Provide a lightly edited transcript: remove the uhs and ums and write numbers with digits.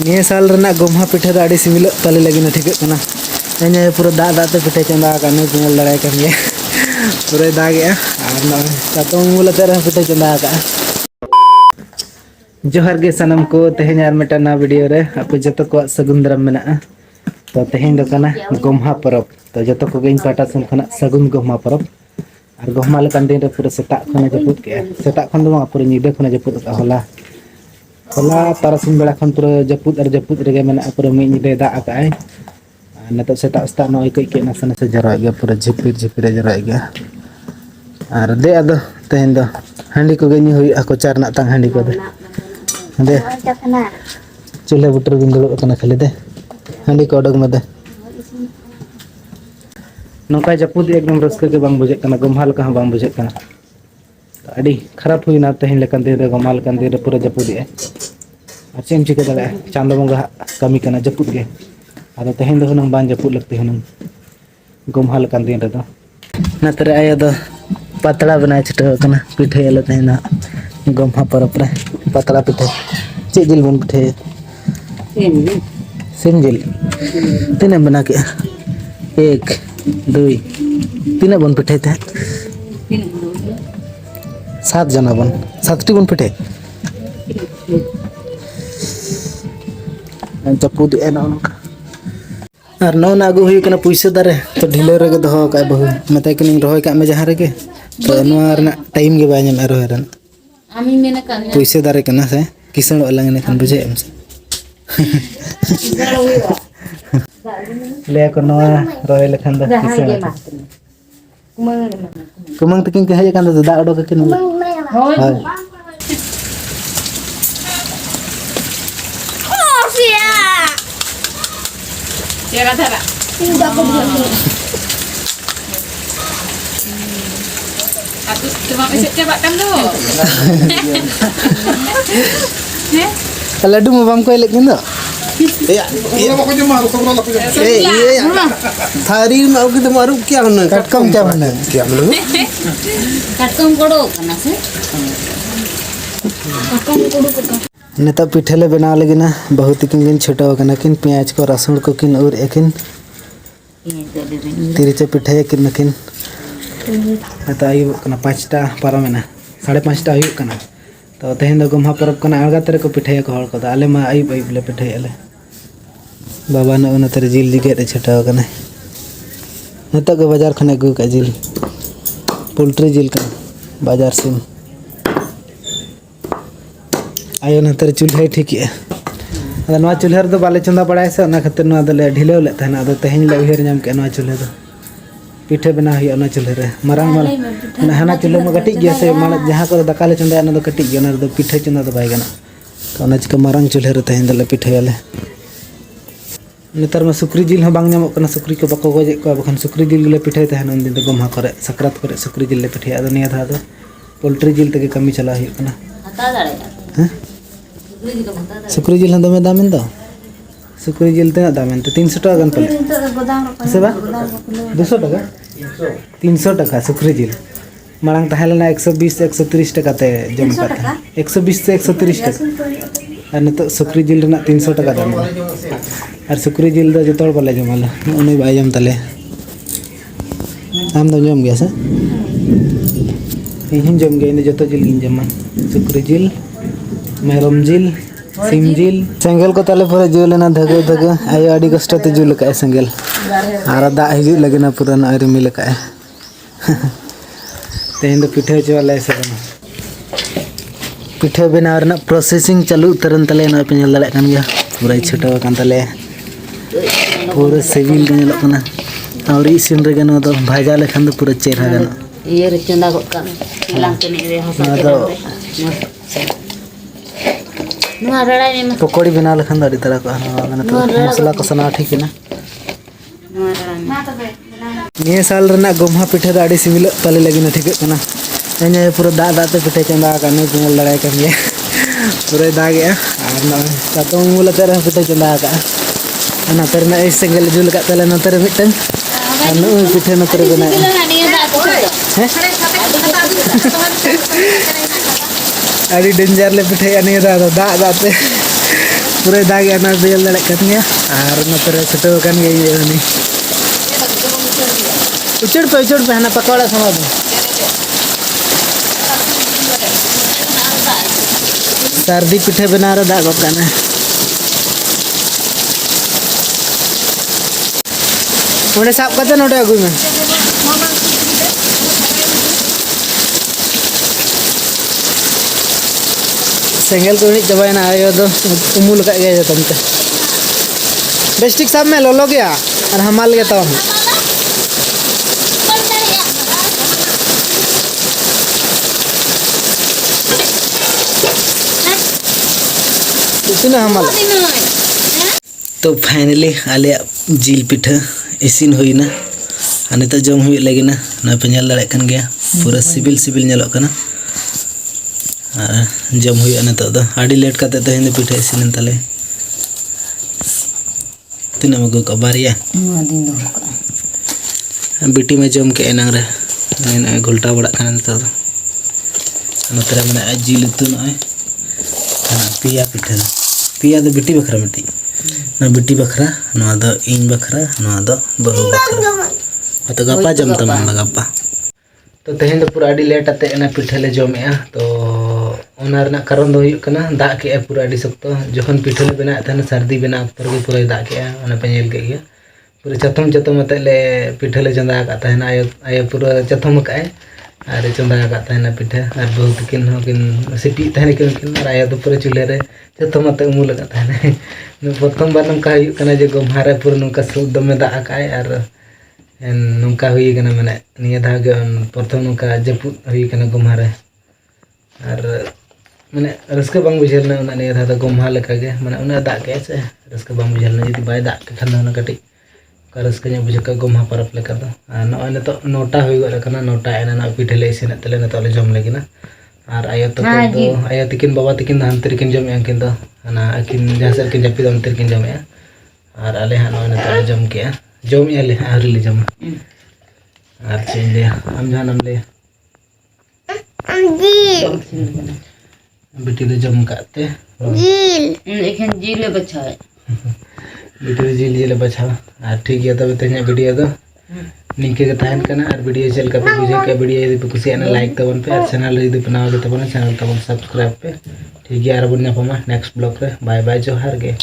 निये साल रना गोम्हा पिठा दा आड़ी सिमिल ताले लगी ना ठीक कना एने पूरा दा दा ते पिठा चंदा का ने पिनल लड़ाई कर ये पूरा दा गया और ना सातों मूल तेरा पिठा चंदा का जोहर गे सनम को तेहेन यार मेटा वीडियो रे आप जतो को सगुंदरम मेना तो तेहेन दो कना गोम्हा परब तो जतो को गेन पाटा सम खना सगुन गोम्हा परब और गोम्हा लेकान दिन रे पूरा सेता खने जपुत के सेता खन दो पूरा निदे खने जपुत का होला होला तारसिन बेला खन पूरा जपुत रेगे मेना पूरा मी निदे दा आकाय नतो सेता स्ता नो इकई के नसे नसे जरा गया पूरा झिपिर झिपिर जरा गया और दे अदो तेहेन दो हांडी को गेनी हुई आको चार ना तांग हांडी को दे चूल्हे बुटर बिंदुड़ कना खाली दे हांडी को ओडक मदे नौका जपुद एकदम रस्के के बांग बुझे कना गोम्हा लका हां बांग बुझे कना तो अड़ी खराब हुई ना तेहेन लेकन दिन रे गोम्हा लेकन दिन रे पूरा जपुद ए और चेम चिके दले चांदो बंगा कमी कना जपुद के आदो तेहेन दो हनंग बांग जपुद लगते हनंग गोम्हा लेकन दिन रे दो नतरे आया दो पतला बनाए छटो कना पिठे एलो तेहेन गोम्हा परब रे पतला पिठे चे जिल बन पिठे सिम जिल तीन बना के 1 2 तीन बन पिठे थे 7 जना बन 7टी बन पिठे जपुद एना और नौ नागु हुई कना पुइसे दारे तो ढिले रे दहो का बहु मते कनी रोय का में जहां रे के तो नोआ रना टाइम के बाय नेम रोय रन आमी मेना का पुइसे दारे कना से किसण अलंग ने खन बुझे एम से ले को नोआ रोय लेखन द किसण कुमंग तकिन के हे कान द दा ओडो के न होय ओसिया तेरा धरा तीन को aku cuma bisa coba kan lu ladu mau bang ko elek gitu iya iya mau cuma harus ngobrol lagi iya hari mau gitu maru क्या होना कटकम क्या होना क्या मतलब कटकम कोड़ो करना से कटकम कोड़ो को नेता पिठले बना लगी ना बहुत किन छोटा कना किन प्याज को रसुन को किन और एकिन तिरचे पिठे किन नकिन तो आयु कना 5टा पारमेना 5:30 आयु कना तो तेहेन दो गोम्हा परब कना आगा तेरे को पिठे को हड़ को आले मा आयु आयु ले पिठे आले बाबा न उन तेरे जिल दिगे रे छटा कना नता के बाजार खने गु का जिल पोल्ट्री जिल का बाजार से आयो न तेरे चूल्हे ठीक है अदा नवा चूल्हे दो बाले चंदा पड़ाय से ना खातिर नवा दले ढिलेव ले तहना अदा तेहेन ले उहेर नाम के नवा चूल्हे दो पिठे बना हुई ना चूल्हे रे मारंग माल हाना चूल्हे में कटी गया से माल जहां को दाका ले चंदा ना दो कटी गया ना दो पिठे चंदा दो बायगना तो ना चिका मारंग चूल्हे रे तहेन दले पिठे वाले नेतार में सुक्री जिल हम बांग नामो कना सुक्री को बको गोजे को बखन सुक्री जिल ले पिठे तहन उन दिन दो गोम्हा करे सकरात करे सुक्री जिल ले पिठे आदो निया था दो पोल्ट्री जिल तके कमी चला हुई कना हता दाड़े हैं सुक्री जिल हम दमे दाम दो सुक्री जिल ते दाम 300 टाका गन पले से बा 200 टाका 300 टाका सुक्री जिल मांग तहलेना 120 130 टाका ते जम करता 120 से 130 टाका और नतो सुक्री जिल रना 300 टाका दाम और सुक्री जिल दो जतोड़ बले जमाला उनी बाय जम तले आम दो जम गया से इन जम गया इन जतो जिल इन जमा सुक्री जिल मेरम जिल सिम जिल सेंगल को तले पूरा जुल ना धगे धगे आयो आडी कष्ट ते जुल का सेंगल आर दा हिजु लगना पूरा ना रिमिल का तेहेन दो पिठे चवाले से पिठे बना रना प्रोसेसिंग चालू तरन तले ना पे नेल दले कान गया पूरा छोटा कान तले पूरा सिविल नेल कना और इसिन रे गनो तो भाजा लेखन तो पूरा चेहरा गनो ये रे चंदा को का लांग के ने रे हसा पकौड़ी बना लखन दाड़ी तरह का मैंने तो मसाला को सना ठीक है ना निये साल रना गोम्हा पिठे दाड़ी सिमिल ताले लगी ना ठीक है ना एने पूरा दा दा ते पिठे चंदा का ने पिनल लड़ाई कर ये पूरा दा गया और ना सातों मूल तेरे पिठे चंदा का ना तेरे ना इस सेंगल जुल का तले ना तेरे मिटन नो पिठे ना तेरे बना अड़ी डेंजर ले पिठे नहीं दा दा दाते पूरे दाग ना बेल दड़े कन गया और नतरे छुटो कन गई ये नहीं उचड़ पे हना पकौड़ा समाज सर्दी पिठे बना रहा दाग कना ओडे साब कते नोडे अगुई में सेंगल को नहीं चबाई ना आयो तो उमुल का गया तुमते बेस्टिक साब में लोलो गया और हमाल गया तो इतना हमाल तो फाइनली आले जिल पिठा इसिन होइना आने तो जम हुई लगी ना ना पेंजल लड़े कन गया पूरा सिबिल सिबिल नेलो कना जम हुई आने तो आड़ी लेट करते तो हिंदे पिठा इसिन तले तीन मगो का बारिया बिटी में जम के एनांग रे ने घुलटा बड़ा कना तो नतरे मने जिल तु नय पिया पिठा तो बिटी बखरा मिटी ना बिटी बखरा ना दो इन बखरा ना दो बहु बखरा तो गप्पा जमता मामा गप्पा तो तेहें पूरा आड़ी लेट आते एना पिठा ले जमे तो ओना रना कारण दो हुयुक कना दाग के पूरा आड़ी सख्तो जखन पिठा ले बना था सर्दी बना पर के पूरा दाग के ओना पेंजल के गया पूरा चतम मते ले पिठा ले चंदा का था आयो पूरा चतम का और चंदा का ना पिठा और बहु तकिन होकिन सिटी तहने किन और आयो तो पूरा चूल्हे रे चतम मते उमुल का था प्रथम बार नंका हुयुक कना जे गोमहारे पूरा नंका दमे दाग का और नंका हुई कना माने निया धा गे प्रथम नंका जपुद हुई कना गोमहारे और माने रस्का बांग बुझेलना उना निया धा गोमहा लेका गे माने उना दाग के से रस्का बांग बुझेलना जदि बाय दाग के खाना उना कटी का रस्का nya बुझका गोमहा परब लेका दो नय नतो नोटा हुई गरे कना नोटा एना ना पिठे ले इसिन तले नतो ले जम लेगिना और आयो तो आयो तिकिन बाबा तिकिन हांतर किन जम अंकिन दो ना अकिन जहां किन जपि दो अंतर किन जम और आले हां नय नतो ले जम के जम ले आरी ले जम और चेन ले हम जानम ले बिटी ले जम काते जील एखन जीले बछाए बिटी जील बछा और ठीक है तब तेना वीडियो दो निके के तहन कना और वीडियो चल का बुझे के वीडियो यदि खुशी आना लाइक तबन पे और चैनल यदि बनाओ के तबन चैनल तबन सब्सक्राइब पे ठीक है और बन्या पमा नेक्स्ट ब्लॉग रे बाय बाय जोहार गे